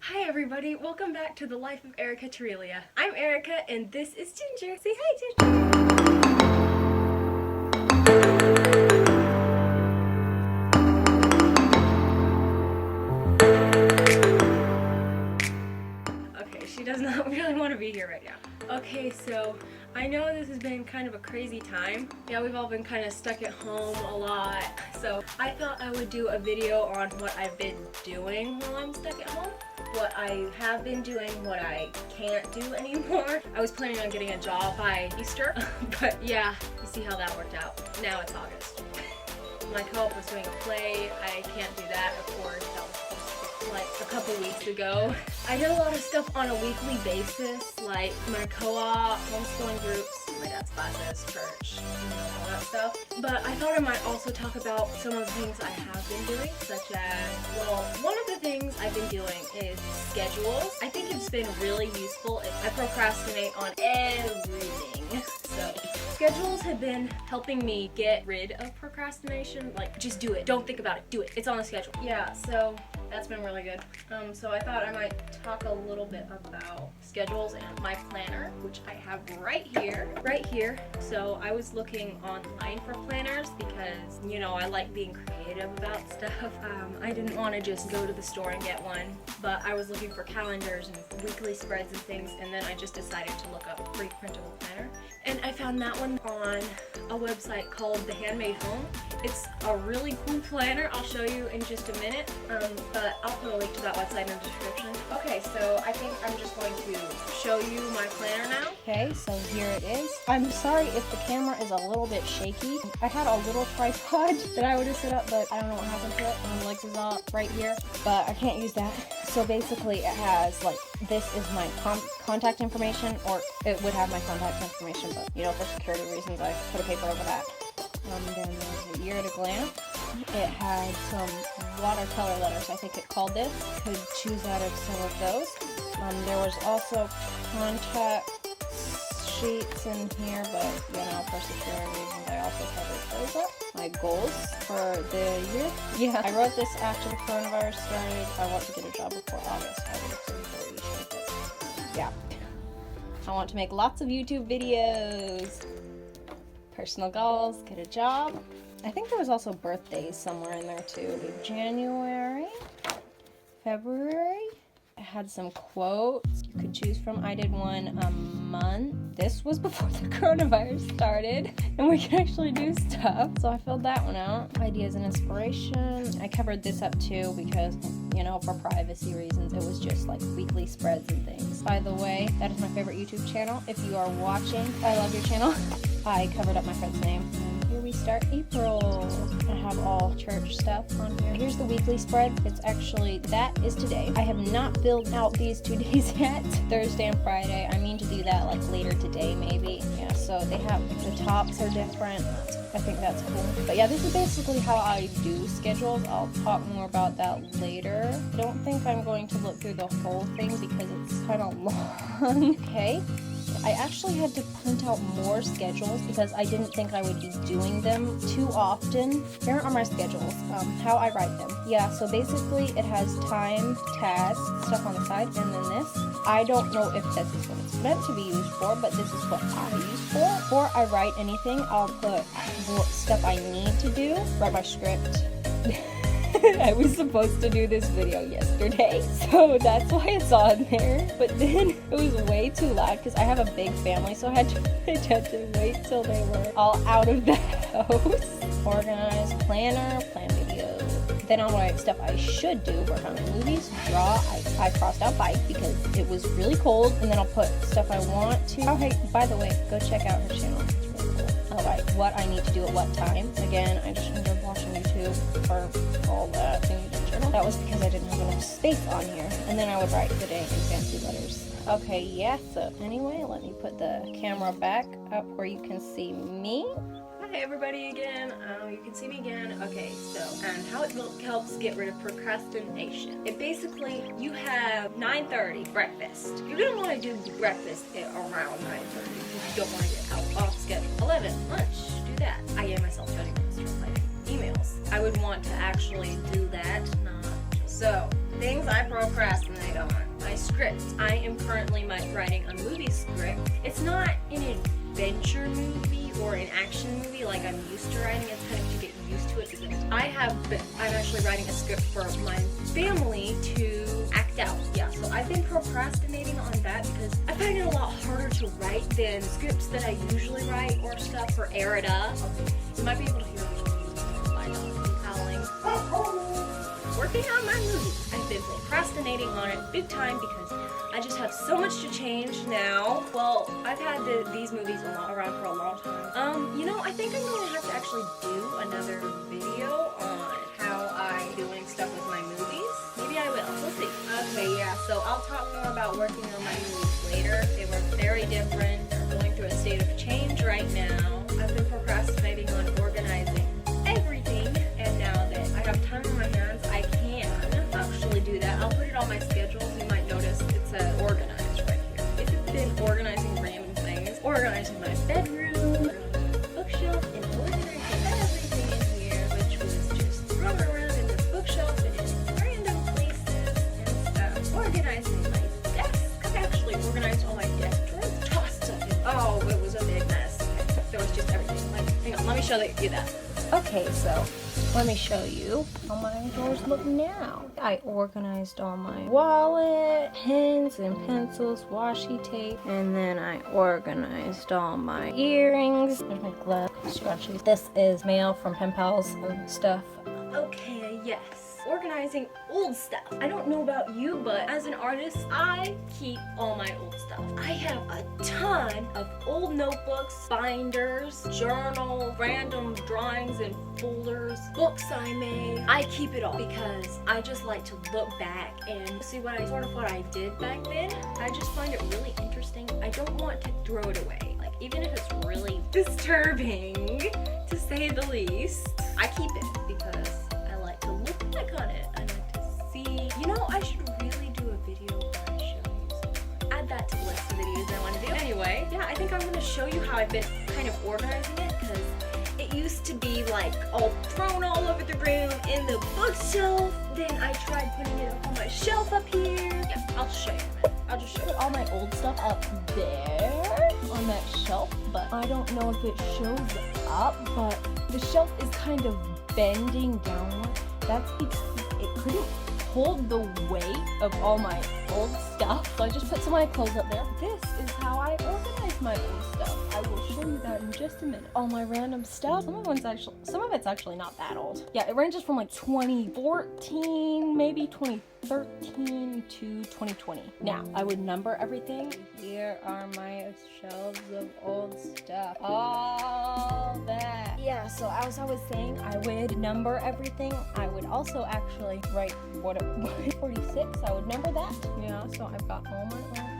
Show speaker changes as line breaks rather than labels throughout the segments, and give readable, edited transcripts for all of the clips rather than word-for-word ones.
Hi everybody, welcome back to the life of Erika Tarilia. I'm Erika and this is Ginger. Say hi, Ginger. Okay, she does not really want to be here right now. Okay, so I know this has been kind of a crazy time. Yeah, we've all been kind of stuck at home a lot. So I thought I would do a video on what I've been doing while I'm stuck at home. What I have been doing, what I can't do anymore. I was planning on getting a job by Easter, but yeah, you see how that worked out. Now it's August. My co-op was doing a play. I can't do that, of course. That was supposed to be like a couple weeks ago. I did a lot of stuff on a weekly basis, like my co-op, homeschooling groups, my dad's classes, church, all that stuff. But I thought I might also talk about some of the things I have been doing, such as, well, one of the things I've been doing is schedules. I think it's been really useful. I procrastinate on everything. So schedules have been helping me get rid of procrastination. Like, just do it. Don't think about it. Do it. It's on the schedule. Yeah, so that's been really good. So I thought I might talk a little bit about schedules and my planner, which I have right here. So I was looking online for planners because, you know, I like being creative about stuff. I didn't want to just go to the store and get one, but I was looking for calendars and weekly spreads and things, and then I just decided to look up free printable planner. And I found that one on a website called The Handmade Home. It's a really cool planner. I'll show you in just a minute, but I'll put a link to that website in the description. Okay, so I think I'm just going to show you my planner now.
Okay, so here it is. I'm sorry if the camera is a little bit shaky. I had a little tripod that I would have set up, but I don't know what happened to it. My legs is up right here, but I can't use that. So basically it has, like, this is my contact information, or it would have my contact information, but, you know, for security reasons, I put a paper over that. Then there's a year at a glance. It had some watercolor letters, I think it called this. Could choose out of some of those. There was also contact sheets in here, but, you know, for security reasons, I also covered those up. My goals for the year. Yeah, I wrote this after the coronavirus started. I want to get a job before August. I would have said yeah. I want to make lots of YouTube videos. Personal goals, get a job. I think there was also birthdays somewhere in there too. January, February. I had some quotes you could choose from. I did one a month. This was before the coronavirus started, and we could actually do stuff. So I filled that one out. Ideas and inspiration. I covered this up too because, you know, for privacy reasons, it was just like weekly spreads and things. By the way, that is my favorite YouTube channel. If you are watching, I love your channel. I covered up my friend's name. And here we start April. I have all church stuff on here. Here's the weekly spread. It's actually, that is today. I have not filled out these 2 days yet. Thursday and Friday. I mean to do that like later today maybe. Yeah, so they have, the tops are different. I think that's cool. But yeah, this is basically how I do schedules. I'll talk more about that later. I don't think I'm going to look through the whole thing because it's kind of long. Okay. I actually had to print out more schedules because I didn't think I would be doing them too often. Here are my schedules, how I write them. Yeah, so basically it has time, tasks, stuff on the side, and then this. I don't know if this is what it's meant to be used for, but this is what I use for. Before I write anything, I'll put stuff I need to do, write my script. I was supposed to do this video yesterday, so that's why it's on there. But then it was way too loud because I have a big family, so I had to wait till they were all out of the house. Organize, planner, plan videos. Then I'll write stuff I should do, work on movies, draw. I crossed out bike because it was really cold, and then I'll put stuff I want to. Oh, hey, by the way, go check out her channel. It's really cool. I'll write what I need to do at what time. Again, I just ended up watching YouTube for all that thingy journal. That was because I didn't have enough space on here. And then I would write the day in fancy letters. Okay, yeah, so anyway, let me put the camera back up where you can see me.
Hi everybody again, you can see me again. Okay, so, and how it helps get rid of procrastination. It basically, you have 9:30 breakfast. You're gonna wanna do breakfast at around 9:30 if you don't wanna get out off schedule. 11, lunch, do that. I gave myself 20 minutes to reply emails. I would want to actually do that, not. So, Things I procrastinate on. My script. I am currently writing a movie script. It's not an adventure movie or an action movie like I'm used to writing. It's kind of to get used to it because I'm actually writing a script for my family to act out. Yeah, so I've been procrastinating on that because I find it a lot harder to write than scripts that I usually write or stuff for Erika. Okay, you might be able to hear my dog howling. Working on my movie. I've been procrastinating on it big time because I just have so much to change now. Well, I've had these movies around for a long time. You know, I think I'm going to have to actually do another video on how I'm doing stuff with my movies. Maybe I will. We'll see. Okay, yeah, so I'll talk more about working on my movies later. They were very different. They're going through a state of change right now. I've been procrastinating on organizing everything, and now that I have time on my hands, I can actually do that. I'll put it on my schedule. You might notice it's organized right here. It's been organizing random things, organizing my bedroom, bookshelf, and organizing everything in here, which was just thrown around in the bookshelf and in random places and stuff. Organizing my desk. I actually organized all my desk drawers, tossed stuff in. Oh, it was a big mess. There was just everything. Like, hang on, let me show you that.
Okay, so let me show you how my drawers look now. I organized all my wallet, pens and pencils, washi tape, and then I organized all my earrings. There's my glove, scrunchies. This is mail from pen pals and stuff.
Okay, yes. Organizing old stuff. I don't know about you, but as an artist, I keep all my old stuff. I have a ton of old notebooks, binders, journal, random drawings and folders, books I made. I keep it all because I just like to look back and see what I did back then. I just find it really interesting. I don't want to throw it away. Like, even if it's really disturbing, to say the least, I keep it because look back on it. I like to see. You know, I should really do a video where I show you something. Add that to the list of videos I want to do. Anyway, yeah, I think I'm going to show you how I've been kind of organizing it because it used to be like all thrown all over the room in the bookshelf. Then I tried putting it up on my shelf up here. Yeah, I'll show you in a minute. I'll just show you.
Put all my old stuff up there on that shelf, but I don't know if it shows up, but the shelf is kind of bending downward. That's because it couldn't hold the weight of all my old stuff. So I just put some of my clothes up there. This is how I organize my old stuff. I will show you that in just a minute. All my random stuff. Some of it's actually not that old. Yeah, it ranges from like 2014, maybe 2013 to 2020. Now, I would number everything. Here are my shelves of old stuff. All that. Yeah, so as I was saying, I would number everything. I would also actually write what it was. 46, I would number that. Yeah, so I've got all my old stuff.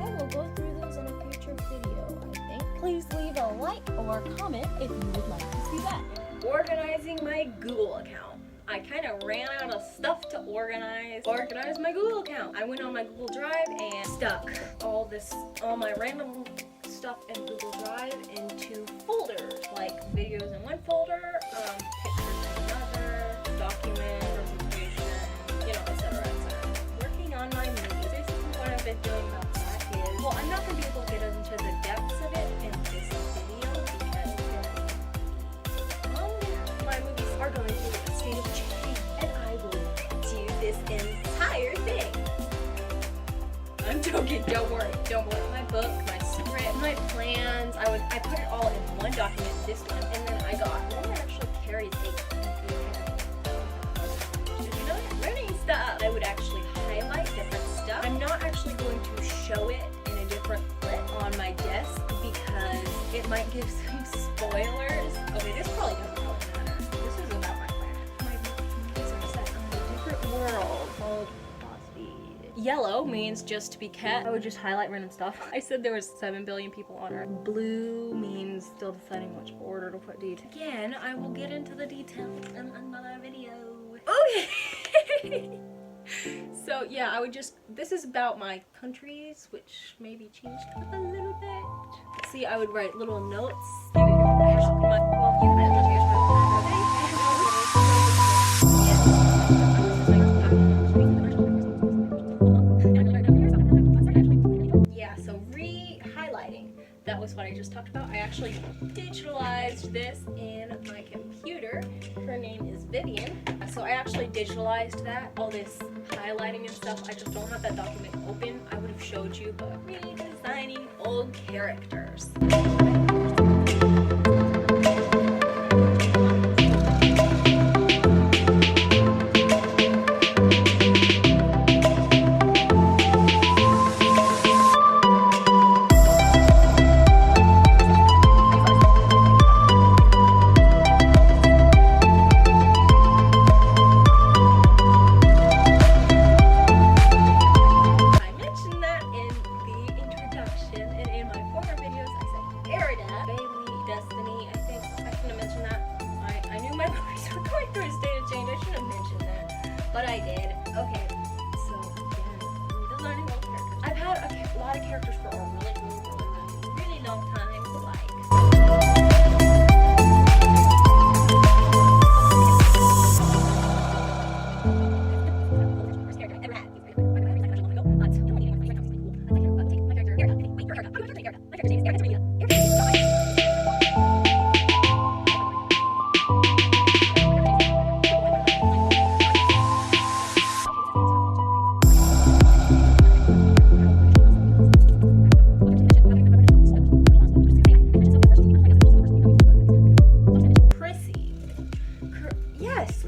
I will go through those in a future video, I think. Please leave a like or comment if you would like to see that.
Organizing my Google account. I kind of ran out of stuff to organize my Google account. I went on my Google Drive and stuck all my random stuff in Google Drive into folders, like videos in one folder, pictures in another, document, presentation, you know, etc., etc. Working on my movies. Basically what I've been doing about that is, well, I'm not going to be able to get into the depths of it in this video because my movies are going through a state of change and I will do this entire thing. I'm joking, don't worry. My book, my script, my plans, I put it all in one document, this one, and then I got one that actually carries a did you know that? Learning stuff. I would actually highlight different stuff. I'm not actually going to show it in a different clip on my desk because it might give some spoilers. Okay, this probably doesn't really matter. This is about my plan. My movies are set on a different world called Yellow means just to be kept. I would just highlight random stuff. I said there was 7 billion people on Earth. Blue means still deciding which order to put details. Again, I will get into the details in another video. Okay. So yeah, this is about my countries, which maybe changed a little bit. See, I would write little notes. just talked about. I actually digitalized this in my computer. Her name is Vivian. So I actually digitalized that, all this highlighting and stuff. I just don't have that document open. I would have showed you, but redesigning old characters. But I did. Okay, so again, redesigning old characters. I've had a lot of characters for a really long time.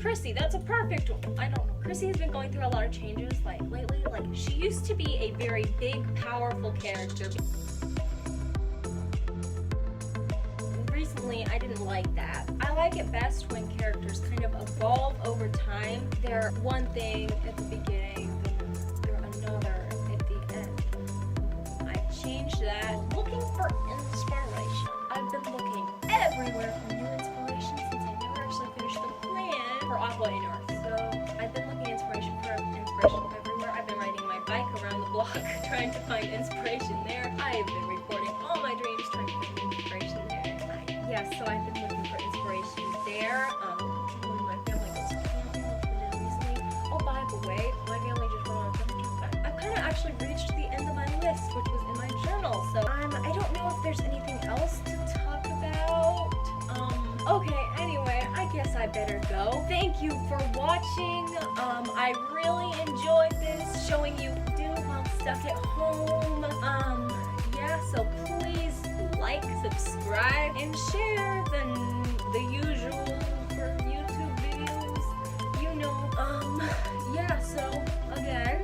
Chrissy, that's a perfect one. I don't know. Chrissy has been going through a lot of changes, like lately. Like, she used to be a very big, powerful character. Recently, I didn't like that. I like it best when characters kind of evolve over time. They're one thing at the beginning, then they're another at the end. I changed that. Looking for inspiration. I've been looking everywhere for new inspiration since I never actually finished the plan for Aqua and Earth. So I've been looking inspiration everywhere. I've been riding my bike around the block trying to find inspiration there. I've been recording all my dreams trying to find inspiration there. So I've been looking for inspiration there. When my family goes camping, which we did recently. Oh, by the way, my family just went on a camping trip. I've kind of actually reached the end of my list, which was in my journal. So I don't know if there's anything else to talk about. Okay, anyway, I guess I better go. Thank you for watching. I really enjoyed this, showing you do while stuck at home. So please like, subscribe, and share the usual for YouTube videos. So again,